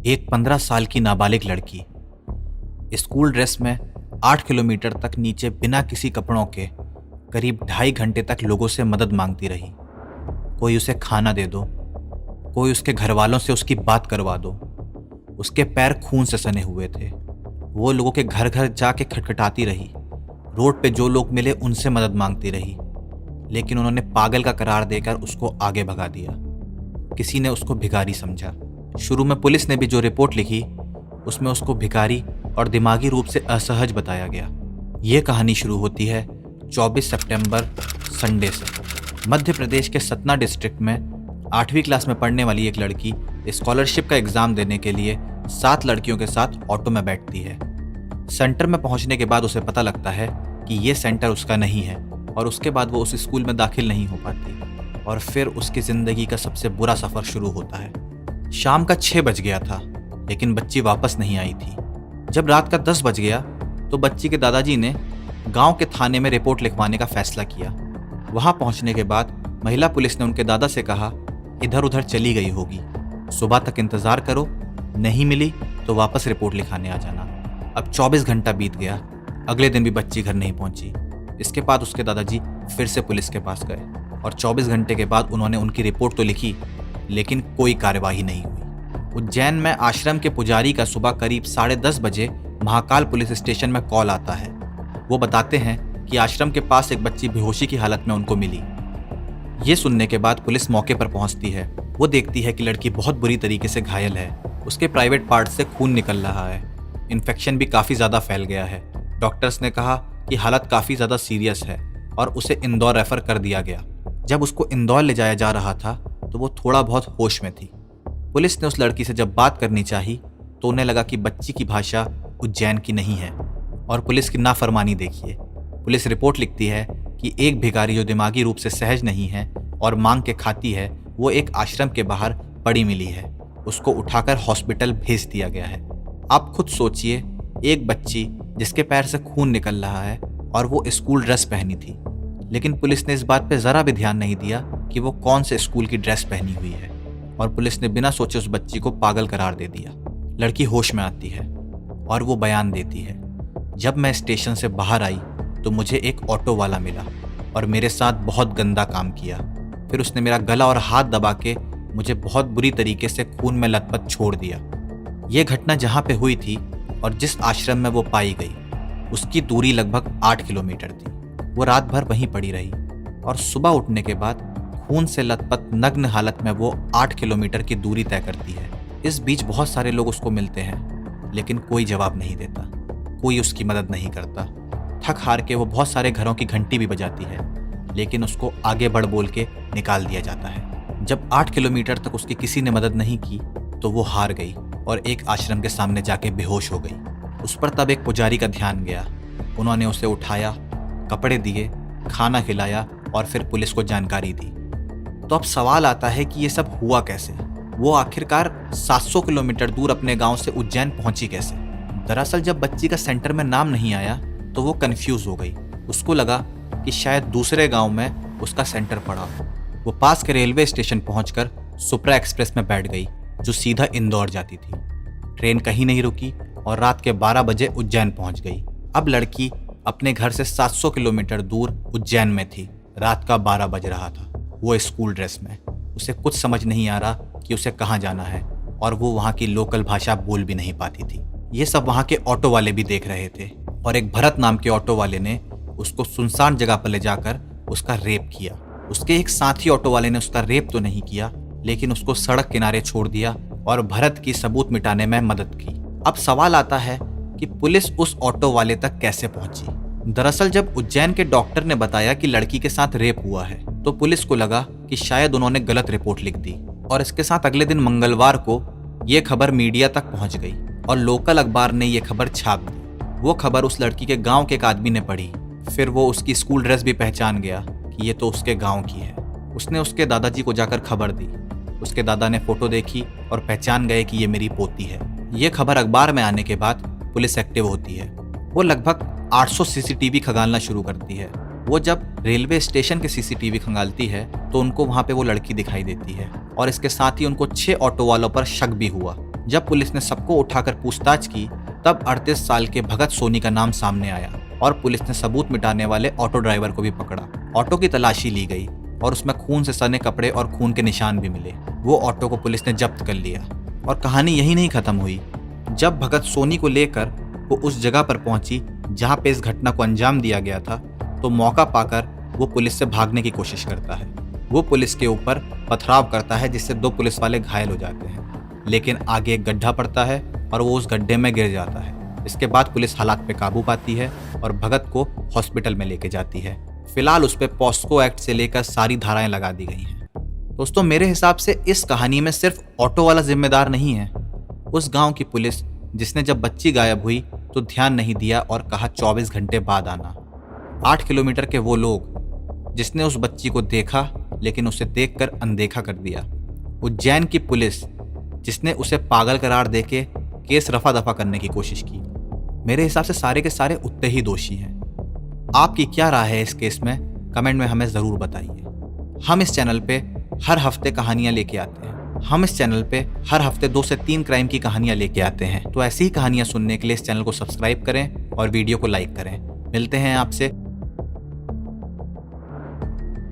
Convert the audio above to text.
एक 15 साल की नाबालिग लड़की स्कूल ड्रेस में 8 किलोमीटर तक नीचे बिना किसी कपड़ों के करीब 2.5 घंटे तक लोगों से मदद मांगती रही। कोई उसे खाना दे दो, कोई उसके घर वालों से उसकी बात करवा दो। उसके पैर खून से सने हुए थे। वो लोगों के घर घर जाके खटखटाती रही। रोड पे जो लोग मिले उनसे मदद मांगती रही, लेकिन उन्होंने पागल का करार देकर उसको आगे भगा दिया। किसी ने उसको भिखारी समझा। शुरू में पुलिस ने भी जो रिपोर्ट लिखी उसमें उसको भिखारी और दिमागी रूप से असहज बताया गया। ये कहानी शुरू होती है 24 सितंबर संडे से। मध्य प्रदेश के सतना डिस्ट्रिक्ट में 8वीं क्लास में पढ़ने वाली एक लड़की स्कॉलरशिप का एग्जाम देने के लिए 7 लड़कियों के साथ ऑटो में बैठती है। सेंटर में पहुंचने के बाद उसे पता लगता है कि ये सेंटर उसका नहीं है और उसके बाद वो उस स्कूल में दाखिल नहीं हो पाती और फिर उसकी जिंदगी का सबसे बुरा सफर शुरू होता है। शाम का 6 बज गया था, लेकिन बच्ची वापस नहीं आई थी। जब रात का 10 बज गया तो बच्ची के दादाजी ने गांव के थाने में रिपोर्ट लिखवाने का फैसला किया। वहां पहुंचने के बाद महिला पुलिस ने उनके दादा से कहा इधर उधर चली गई होगी, सुबह तक इंतजार करो, नहीं मिली तो वापस रिपोर्ट लिखाने आ जाना। अब 24 घंटा बीत गया, अगले दिन भी बच्ची घर नहीं पहुंची। इसके बाद उसके दादाजी फिर से पुलिस के पास गए और 24 घंटे के बाद उन्होंने उनकी रिपोर्ट तो लिखी, लेकिन कोई कार्यवाही नहीं हुई। उज्जैन में आश्रम के पुजारी का सुबह करीब 10:30 बजे महाकाल पुलिस स्टेशन में कॉल आता है। वो बताते हैं कि आश्रम के पास एक बच्ची बेहोशी की हालत में उनको मिली। ये सुनने के बाद पुलिस मौके पर पहुंचती है। वो देखती है कि लड़की बहुत बुरी तरीके से घायल है। उसके प्राइवेट पार्ट से खून निकल रहा है। इन्फेक्शन भी काफ़ी ज़्यादा फैल गया है। डॉक्टर्स ने कहा कि हालत काफ़ी ज़्यादा सीरियस है और उसे इंदौर रेफर कर दिया गया। जब उसको इंदौर ले जाया जा रहा था तो वो थोड़ा बहुत होश में थी। पुलिस ने उस लड़की से जब बात करनी चाही तो उन्हें लगा कि बच्ची की भाषा उज्जैन की नहीं है और पुलिस की नाफरमानी देखिए। पुलिस रिपोर्ट लिखती है कि एक भिखारी जो दिमागी रूप से सहज नहीं है और मांग के खाती है, वो एक आश्रम के बाहर पड़ी मिली है। उसको उठाकर हॉस्पिटल भेज दिया गया है। आप खुद सोचिए, एक बच्ची जिसके पैर से खून निकल रहा है और वो स्कूल ड्रेस पहनी थी, लेकिन पुलिस ने इस बात पे ज़रा भी ध्यान नहीं दिया कि वो कौन से स्कूल की ड्रेस पहनी हुई है और पुलिस ने बिना सोचे उस बच्ची को पागल करार दे दिया। लड़की होश में आती है और वो बयान देती है, जब मैं स्टेशन से बाहर आई तो मुझे एक ऑटो वाला मिला और मेरे साथ बहुत गंदा काम किया। फिर उसने मेरा गला और हाथ दबा के मुझे बहुत बुरी तरीके से खून में लथपथ छोड़ दिया। ये घटना जहाँ पे हुई थी और जिस आश्रम में वो पाई गई उसकी दूरी लगभग 8 किलोमीटर थी। वो रात भर वहीं पड़ी रही और सुबह उठने के बाद खून से लथपथ नग्न हालत में वो 8 किलोमीटर की दूरी तय करती है। इस बीच बहुत सारे लोग उसको मिलते हैं, लेकिन कोई जवाब नहीं देता, कोई उसकी मदद नहीं करता। थक हार के वो बहुत सारे घरों की घंटी भी बजाती है, लेकिन उसको आगे बढ़ बोल के निकाल दिया जाता है। जब 8 किलोमीटर तक उसकी किसी ने मदद नहीं की तो वो हार गई और एक आश्रम के सामने जाके बेहोश हो गई। उस पर तब एक पुजारी का ध्यान गया। उन्होंने उसे उठाया, कपड़े दिए, खाना खिलाया और फिर पुलिस को जानकारी दी। तो अब सवाल आता है कि ये सब हुआ कैसे? वो आखिरकार 700 किलोमीटर दूर अपने गांव से उज्जैन पहुंची कैसे? दरअसल जब बच्ची का सेंटर में नाम नहीं आया तो वो कंफ्यूज हो गई। उसको लगा कि शायद दूसरे गांव में उसका सेंटर पड़ा। वो पास के रेलवे स्टेशन पहुंचकर सुप्रा एक्सप्रेस में बैठ गई जो सीधा इंदौर जाती थी। ट्रेन कहीं नहीं रुकी और रात के 12 बजे उज्जैन पहुंच गई। अब लड़की अपने घर से 700 किलोमीटर दूर उज्जैन में थी। रात का 12 बज रहा था। वो स्कूल ड्रेस में। उसे कुछ समझ नहीं आ रहा कि उसे कहाँ जाना है और वो वहाँ की लोकल भाषा बोल भी नहीं पाती थी। ये सब वहाँ के ऑटो वाले भी देख रहे थे और एक भरत नाम के ऑटो वाले ने उसको सुनसान जगह पर ले जाकर उसका रेप किया। उसके एक साथी ऑटो वाले ने उसका रेप तो नहीं किया, लेकिन उसको सड़क किनारे छोड़ दिया और भरत की सबूत मिटाने में मदद की। अब सवाल आता है कि पुलिस उस ऑटो वाले तक कैसे पहुंची? दरअसल जब उज्जैन के डॉक्टर ने बताया कि लड़की के साथ रेप हुआ है तो पुलिस को लगा कि शायद उन्होंने गलत रिपोर्ट लिख दी और इसके साथ अगले दिन मंगलवार को ये खबर मीडिया तक पहुंच गई और लोकल अखबार ने ये खबर छाप दी। वो खबर उस लड़की के गांव के एक आदमी ने पढ़ी। फिर वो उसकी स्कूल ड्रेस भी पहचान गया कि ये तो उसके गांव की है। उसने उसके दादाजी को जाकर खबर दी। उसके दादा ने फोटो देखी और पहचान गए कि ये मेरी पोती है। ये खबर अखबार में आने के बाद पुलिस एक्टिव होती है। वो लगभग 800 सीसीटीवी खंगालना शुरू करती है। वो जब रेलवे स्टेशन के सीसीटीवी खंगालती है तो उनको वहां पे वो लड़की दिखाई देती है और इसके साथ ही उनको 6 ऑटो वालों पर शक भी हुआ जब पुलिस ने सबको उठाकर पूछताछ की तब 38 साल के भगत सोनी का नाम सामने आया और पुलिस ने सबूत मिटाने वाले ऑटो ड्राइवर को भी पकड़ा। ऑटो की तलाशी ली गई और उसमें खून से सने कपड़े और खून के निशान भी मिले। वो ऑटो को पुलिस ने जब्त कर लिया। और कहानी यही नहीं खत्म हुई। जब भगत सोनी को लेकर वो उस जगह पर पहुंची जहां पे इस घटना को अंजाम दिया गया था, तो मौका पाकर वो पुलिस से भागने की कोशिश करता है। वो पुलिस के ऊपर पथराव करता है जिससे 2 पुलिस वाले घायल हो जाते हैं, लेकिन आगे एक गड्ढा पड़ता है और वो उस गड्ढे में गिर जाता है। इसके बाद पुलिस हालात पे काबू पाती है और भगत को हॉस्पिटल में लेके जाती है। फिलहाल उस पर पॉस्को एक्ट से लेकर सारी धाराएं लगा दी गई हैं। दोस्तों, मेरे हिसाब से इस कहानी में सिर्फ ऑटो वाला जिम्मेदार नहीं है। उस गांव की पुलिस जिसने जब बच्ची गायब हुई तो ध्यान नहीं दिया और कहा 24 घंटे बाद आना। 8 किलोमीटर के वो लोग जिसने उस बच्ची को देखा लेकिन उसे देखकर अनदेखा कर दिया। उज्जैन की पुलिस जिसने उसे पागल करार देके केस रफा दफा करने की कोशिश की। मेरे हिसाब से सारे के सारे उतने ही दोषी हैं। आपकी क्या राय है इस केस में? कमेंट में हमें ज़रूर बताइए। हम इस चैनल पे हर हफ्ते कहानियां लेके आते हैं। हम इस चैनल पे हर हफ्ते 2 से 3 क्राइम की कहानियां लेके आते हैं। तो ऐसी ही कहानियां सुनने के लिए इस चैनल को सब्सक्राइब करें और वीडियो को लाइक करें। मिलते हैं आपसे